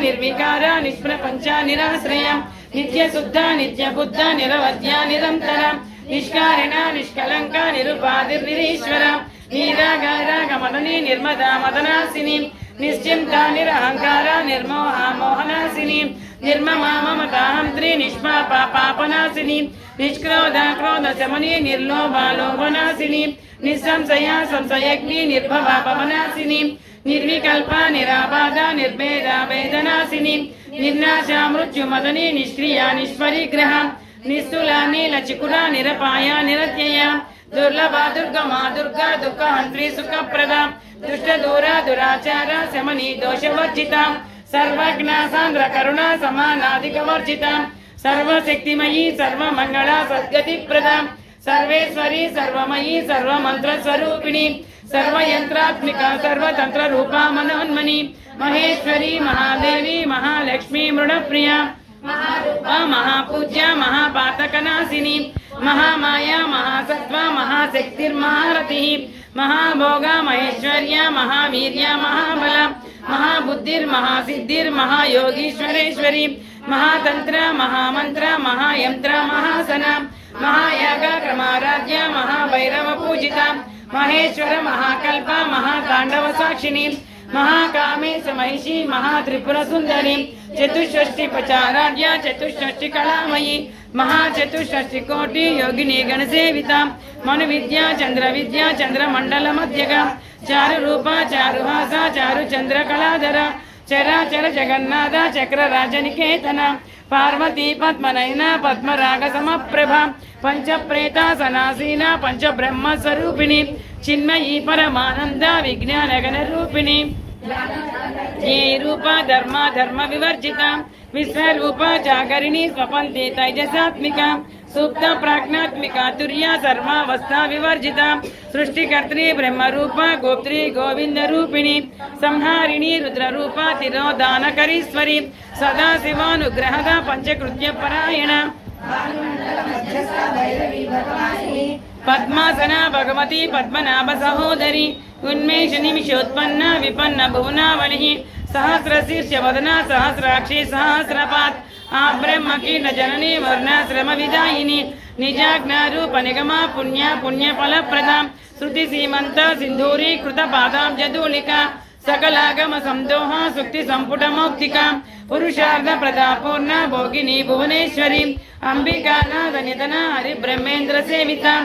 నిర్వికార నిష్ప్రపంచ నిరాశ్రయ నిత్య శుద్ధ నిత్య బుద్ధ నిరవధ్య నిరంతర నిష్కారణ నిష్కలంక నిరుపాధిర్నిరీశ్వర నీరాగారాగమదని నిర్మదా మదనాశిని నిశ్చింత నిరహంకార నిర్మోహ మోహనాశిని నిర్మమా మమతాహంత్రి నిష్పాప పాపనాశిని నిష్క్రోధ క్రోధ శమని నిర్లోభ లోభనాశిని నిస్సంశయ సంశయగ్ని నిర్భవ భవనాశిని నిర్వికల్ప నిరాబాధ నిర్భేద వేదనాశిని నిర్నాశ మృత్యుమదని నిష్క్రియ నిష్పరిగ్రహ నిస్తుల నీలచికుల నిరపాయ నిరత్యయ దుర్లభ దుర్గమా దుర్గా దుఃఖహంత్రి సుఖప్రద దుష్ట దూర దురాచార శమని దోషవర్జిత సర్వజ్ఞ సాంద్ర కరుణ సమానాధిక వర్జిత సర్వశక్తిమయీ సర్వమంగళ సద్గతి ప్రద సర్వేశ్వరి సర్వమయీ సర్వమంత్ర స్వరూపిణి సర్వయంత్రాత్మిక సర్వతంత్ర రూపా మనోన్మని మహేశ్వరి మహాదేవి మహాలక్ష్మి మృడప్రియ మహారూప మహాపూజ్య మహాపాతకనాశిని మహామాయ మహాసత్వ మహాశక్తిర్మహారతి మహాభోగ మహేశ్వర్య మహావీర్య మహాబల మహాబుద్ధిర్మహాసిద్ధిర్ మహాయోగీశ్వరేశ్వరి మహాతంత్ర మహామంత్ర మహాయంత్ర మహాసన మహాయాగ క్రమారాధ్య మహాభైరవ పూజిత మహేశ్వర మహాకల్ప మహాతాండవ సాక్షిని महाकामेश महिषी महात्रिपुर सुंदरी चतुष्षष्टि पचाराध्य चतुष्षष्टि कलामयी महाचतुष्षष्टि कोटि योगिनी गणसेविता मनु विद्या चंद्र विद्या चंद्रमंडल मध्यगा चारु रूपा चारुहासा चारु चंद्र कलाधर चराचर जगन्नाथ चक्र राजनिकेतन पार्वती पद्मनयन पद्मराग समप्रभा पंच प्रेता सनासीना पंच ब्रह्म स्वरूपिणी चिन्मयी परमानंद विज्ञान गण रूपिणी ये रूपा धर्म धर्म विवर्जिता विश्वरूप जागरिणी स्वपन्ति तैजसात्मिका सुप्त प्राज्ञात्मिका तुर्या सर्वावस्था विवर्जिता सृष्टिकर्त्री ब्रह्म रूपा गोत्री गोविंद रूपिणी संहारिणी रुद्र रूपा तिरोदानकरीश्वरी सदा शिवानुग्रहदा पंचकृत्य परायण पद्मासना भगवती पद्मनाभ सहोदरी उन्मेष निमिषोत्पन्न विपन्न भुवनावनिः सहस्रशीर्ष वदना सहस्राक्षी सहस्रपात् आब्रह्म कीर्ण जननी वर्णाश्रम विदायिनी निजाज्ञा रूप निगमा पुण्य पुण्य फलप्रदा श्रुति सीमंत सिंधूरी कृत पादाब्जधूलिका सकलागम संदोह सुक्ति संपुट मौक्तिका पुरुषार्थ प्रदा पूर्ण भोगिनी भुवनेश्वरी अंबिका नाद निधना हरि ब्रह्मेन्द्र सेविता